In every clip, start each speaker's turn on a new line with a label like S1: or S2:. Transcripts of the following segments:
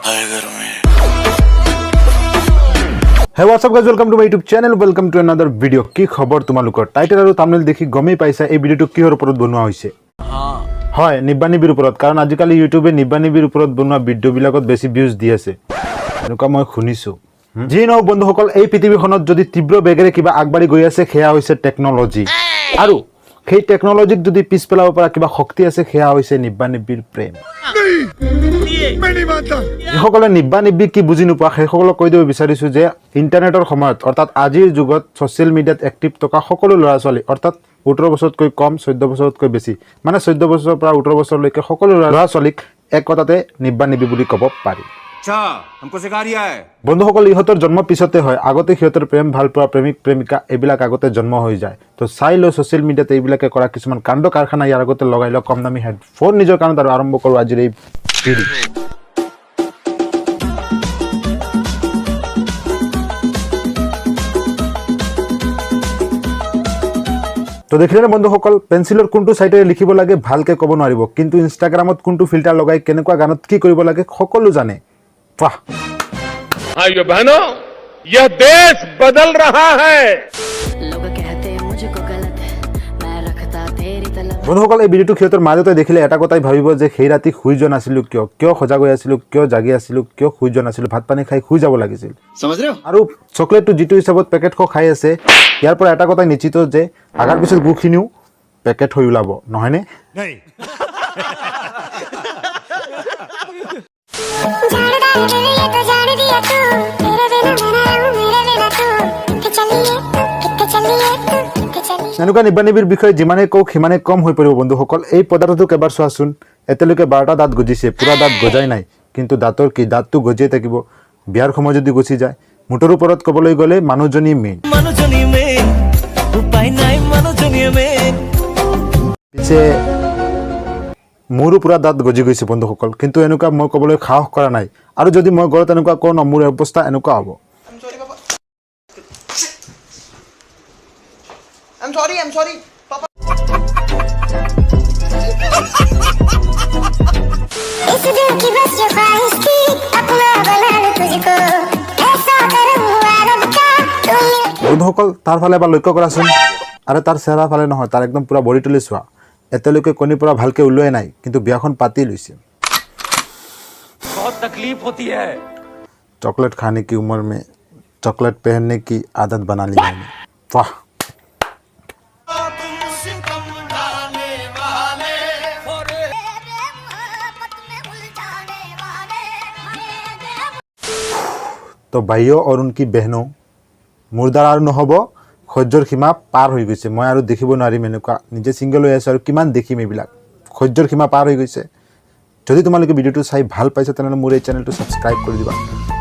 S1: Hey, what's up guys, welcome to my YouTube channel, welcome to another video. কি খবৰ তোমালোকৰ? Title আৰু thumbnail দেখি গমেই পাইছা এই ভিডিওটো কিহৰ ওপৰত বনোৱা হৈছে। হয়, নিব্বানিবিৰ ওপৰত, কাৰণ আজিকালি ইউটিউবে নিব্বানিবিৰ ওপৰত বনোৱা ভিডিওবিলাকত বেছি ভিউজ দি আছে। এনেকুৱা মই শুনিছো। যি নহওক বন্ধুসকল, এই পৃথিৱীখনত যদি তীব্ৰ বেগেৰে কিবা আগবাঢ়ি গৈ আছে সেয়া হৈছে টেকনলজি। আৰু সেই টেকনলজিক যদি পিছ পেলাব পৰা কিবা শক্তি আছে সেয়া হৈছে নিব্বানিবিৰ প্ৰেম। যিসকলে নিব্বানিবি কি বুজি নোপোৱা সেইসকলক কৈ দিব বিচাৰিছো যে ইণ্টাৰনেটৰ সময়ত অৰ্থাৎ আজিৰ যুগত ছ'চিয়েল মিডিয়াত এক্টিভ থকা সকলো ল'ৰা ছোৱালী অৰ্থাৎ 18 বছৰতকৈ কম 14 বছৰতকৈ বেছি মানে 14 বছৰৰ পৰা 18 বছৰলৈকে সকলো ল'ৰা ছোৱালীক এক কথাতে নিব্বানিবি বুলি ক'ব পাৰি। বন্ধুসকল, ইহঁতৰ জন্ম পিছতে হয়, আগতে সিহঁতৰ প্ৰেম ভাল পোৱা প্ৰেমিক প্ৰেমিকা এইবিলাক আগতে জন্ম হৈ যায়। তো চাই লৈ ছ'চিয়েল মিডিয়াত এইবিলাকে কৰা কিছুমান কাণ্ড কাৰখানা ইয়াৰ আগতে লগাই লওক কম দামী হেডফোন নিজৰ কাৰণত আৰু আৰম্ভ কৰোঁ আজিৰ এই ভিডিঅ'। তো দেখিলে বন্ধুসকল, পেঞ্চিলৰ কোনটো চাইডেৰে লিখিব লাগে ভালকে ক'ব নোৱাৰিব, কিন্তু ইনষ্টাগ্ৰামত কোনটো ফিল্টাৰ লগাই কেনেকুৱা গানত কি কৰিব লাগে সকলো জানে। वाह
S2: भाइयों बहनों, यह देश बदल रहा है।
S3: लोग कहते हैं मुझको गलत है, मैं रखता तेरी तलब।
S1: বন্ধুসকল, এই ভিডিওটো সিহঁতৰ মাজতে দেখিলে এটা কথাই ভাবিব যে সেই ৰাতি শুই যোৱা নাছিলোঁ কিয় সজাগ হৈ আছিলোঁ, কিয় জাগি আছিলোঁ, কিয় শুই যোৱা নাছিলোঁ, ভাত পানী খাই শুই যাব লাগিছিল। আৰু চকলেটটো যিটো হিচাপত পেকেট খাই আছে ইয়াৰ পৰা এটা কথাই নিশ্চিত যে আগাৰ পিছত গুখিনিও পেকেট হৈ ওলাব, নহয়নে? এনেকুৱা নিব্বানিবিৰ বিষয়ে যিমানে কওক সিমানে কম হৈ পৰিব বন্ধুসকল। এই পদাৰ্থটোক এবাৰ চোৱাচোন, এতিয়ালৈকে 12টা দাঁত গজিছে, পুৰা দাঁত গজাই নাই, কিন্তু দাঁতৰ কি দাঁতটো গজিয়ে থাকিব। বিয়াৰ সময় যদি গুচি যায়, মুঠৰ ওপৰত ক'বলৈ গ'লে মানুহজনী মেইন। পিছে মোৰো পুৰা দাঁত গজি গৈছে বন্ধুসকল, কিন্তু এনেকুৱা মই ক'বলৈ সাহস কৰা নাই। আৰু যদি মই ঘৰত এনেকুৱা কওঁ ন, মোৰ অৱস্থা এনেকুৱা হ'ব।
S4: I'm sorry, Papa. इस दिल की बस जो ख्वाहिश थी अपना बना लूं तुझको ऐसा करूंगा रब का
S1: বন্ধুসকল, তাৰ ফালে এবাৰ লক্ষ্য কৰাচোন। আৰে তাৰ চেহেৰা ফালে নহয়, তাৰ একদম পুৰা বডি তুলি চোৱা। এতিয়ালৈকে কণীৰ পৰা ভালকে ওলোৱাই নাই, কিন্তু বিয়াখন পাতি লৈছে।
S2: बहुत तकलीफ होती है।
S1: चॉकलेट खाने की उम्र में चॉकलेट पहनने की आदत बना ली मैंने। वाह, তো ভাইও और उनकी बहनों, মোৰ দ্বাৰা আৰু নহ'ব, সহ্যৰ সীমা পাৰ হৈ গৈছে। মই আৰু দেখিব নোৱাৰিম এনেকুৱা, নিজে ছিংগল হৈ আছোঁ আৰু কিমান দেখিম এইবিলাক। সহ্যৰ সীমা পাৰ হৈ গৈছে। যদি তোমালোকে ভিডিঅ'টো চাই ভাল পাইছা তেনেহ'লে মোৰ এই চেনেলটো ছাবস্ক্ৰাইব কৰি দিবা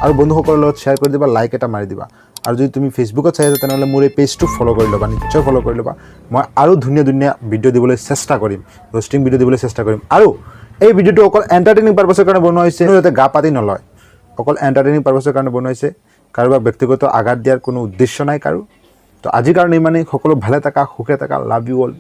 S1: আৰু বন্ধুসকলৰ লগত শ্বেয়াৰ কৰি দিবা, লাইক এটা মাৰি দিবা। আৰু যদি তুমি ফেচবুকত চাই আছা তেনেহ'লে মোৰ এই পেজটো ফ'ল' কৰি ল'বা, নিশ্চয় ফ'ল' কৰি ল'বা। মই আৰু ধুনীয়া ধুনীয়া ভিডিঅ' দিবলৈ চেষ্টা কৰিম, ৰ'ষ্টিং ভিডিঅ' দিবলৈ চেষ্টা কৰিম। আৰু এই ভিডিঅ'টো অকল এণ্টাৰটেইনিং পাৰপাছৰ কাৰণে বনোৱা হৈছে, যাতে গা পাতি নলয়, অকল এণ্টাৰটেইনিং পাৰপাছৰ কাৰণে বনোৱা হৈছে। কাৰোবাক ব্যক্তিগত আঘাত দিয়াৰ কোনো উদ্দেশ্য নাই কাৰো। তো আজিৰ কাৰণে ইমানেই। সকলো ভালে থাকা, সুখে থাকা, লাভ ইউ অল।